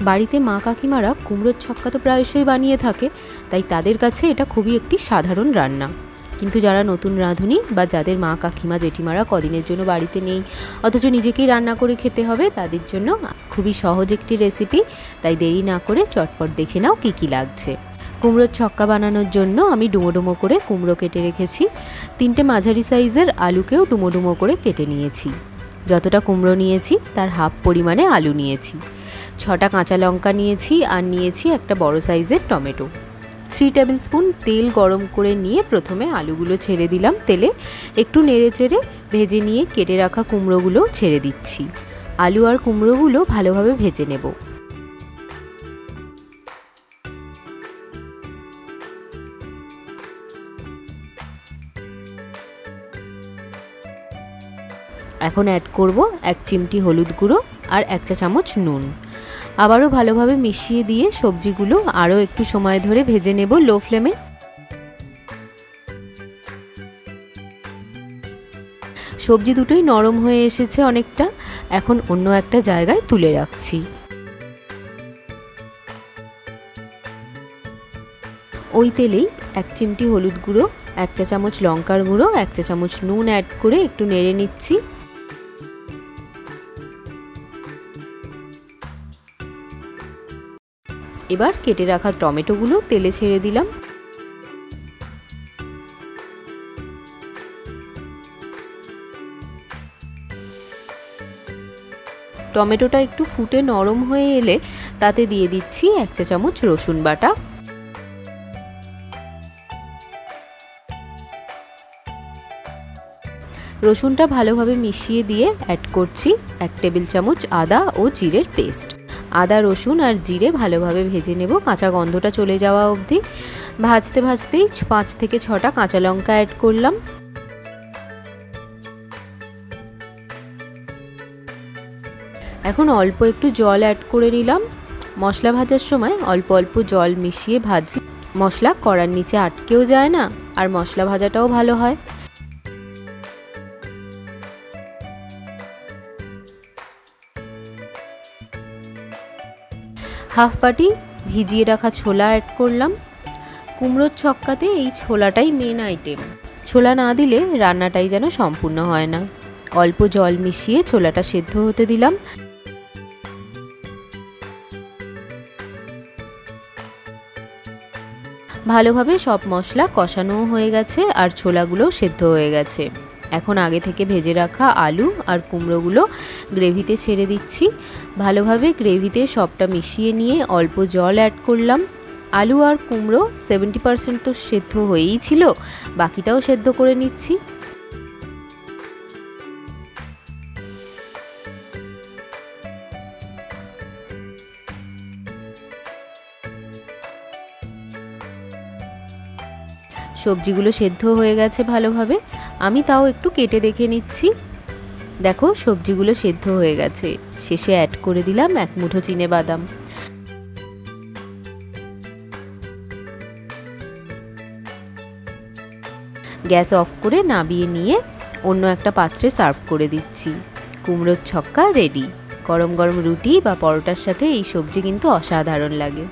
বাড়িতে মা কাকিমারা কুমড়োর ছক্কা তো প্রায়শই বানিয়ে থাকে, তাই তাদের কাছে এটা খুবই একটি সাধারণ রান্না। কিন্তু যারা নতুন রাঁধুনি বা যাদের মা কাকিমা জেঠিমারা কদিনের জন্য বাড়িতে নেই, অথচ নিজেকেই রান্না করে খেতে হবে, তাদের জন্য খুবই সহজ একটি রেসিপি। তাই দেরি না করে চটপট দেখে নাও কী কী লাগছে। কুমড়োর ছক্কা বানানোর জন্য আমি ডুমো ডুমো করে কুমড়ো কেটে রেখেছি। 3টে মাঝারি সাইজের আলুকেও ডুমো ডুমো করে কেটে নিয়েছি। যতটা কুমড়ো নিয়েছি তার হাফ পরিমাণে আলু নিয়েছি। 6টা কাঁচা লঙ্কা নিয়েছি আর নিয়েছি একটা বড় সাইজের টমেটো। 3 টেবিল স্পুন তেল গরম করে নিয়ে প্রথমে আলুগুলো ছেড়ে দিলাম তেলে। একটু নেড়ে চেড়ে ভেজে নিয়ে কেটে রাখা কুমড়োগুলো ছেড়ে দিচ্ছি। আলু আর কুমড়োগুলো ভালোভাবে ভেজে নেব। এখন অ্যাড করব 1 চিমটি হলুদ গুঁড়ো আর 1 চা চামচ নুন। আবারও ভালোভাবে মিশিয়ে দিয়ে সবজিগুলো আরও একটু সময় ধরে ভেজে নেব লো ফ্লেমে। সবজি দুটোই নরম হয়ে এসেছে অনেকটা। এখন অন্য একটা জায়গায় তুলে রাখছি। ওই তেলেই 1 চিমটি হলুদ গুঁড়ো, 1 চা চামচ লঙ্কার গুঁড়ো, 1 চা চামচ নুন অ্যাড করে একটু নেড়ে নিচ্ছি। এবার কেটে রাখা টমেটোগুলো তেলে ছেড়ে দিলাম। টমেটোটা একটু ফুটে নরম হয়ে এলে তাতে দিয়ে দিচ্ছি 1 চা চামচ রসুন বাটা। রসুনটা ভালোভাবে মিশিয়ে দিয়ে অ্যাড করছি 1 টেবিল চামচ আদা ও জিরের পেস্ট। আদা, রসুন আর জিরে ভালোভাবে ভেজে নেব কাঁচা গন্ধটা চলে যাওয়া অবধি। ভাজতে ভাজতেই 5 থেকে 6টা কাঁচা লঙ্কা অ্যাড করলাম। এখন অল্প একটু জল অ্যাড করে নিলাম। মশলা ভাজার সময় অল্প অল্প জল মিশিয়ে ভাজলে মশলা কড়ার নিচে আটকেও যায় না আর মশলা ভাজাটাও ভালো হয়। হাফ বাটি ভিজিয়ে রাখা ছোলা অ্যাড করলাম। কুমড়োর ছক্কাতে এই ছোলাটাই মেন আইটেম। ছোলা না দিলে রান্নাটাই যেন সম্পূর্ণ হয় না। অল্প জল মিশিয়ে ছোলাটা সেদ্ধ হতে দিলাম। ভালোভাবে সব মশলা কষানোও হয়ে গেছে আর ছোলাগুলোও সেদ্ধ হয়ে গেছে। এখন আগে থেকে ভেজে রাখা আলু আর কুমড়োগুলো গ্রেভিতে ছেড়ে দিচ্ছি। ভালোভাবে গ্রেভিতে সবটা মিশিয়ে নিয়ে অল্প জল অ্যাড করলাম। আলু আর কুমড়ো 70% তো সেদ্ধ হয়েই ছিল, বাকিটাও সেদ্ধ করে নিচ্ছি। সবজিগুলো সেদ্ধ হয়ে গেছে ভালোভাবে। আমি তাও একটু কেটে দেখে নিচ্ছি। দেখো সবজিগুলো সেদ্ধ হয়ে গেছে। শেষে অ্যাড করে দিলাম 1 মুঠো চিনেবাদাম। গ্যাস অফ করে নামিয়ে নিয়ে অন্য একটা পাত্রে সার্ভ করে দিচ্ছি। কুমড়োর ছক্কা রেডি। গরম গরম রুটি বা পরোটার সাথে এই সবজি কিন্তু অসাধারণ লাগে।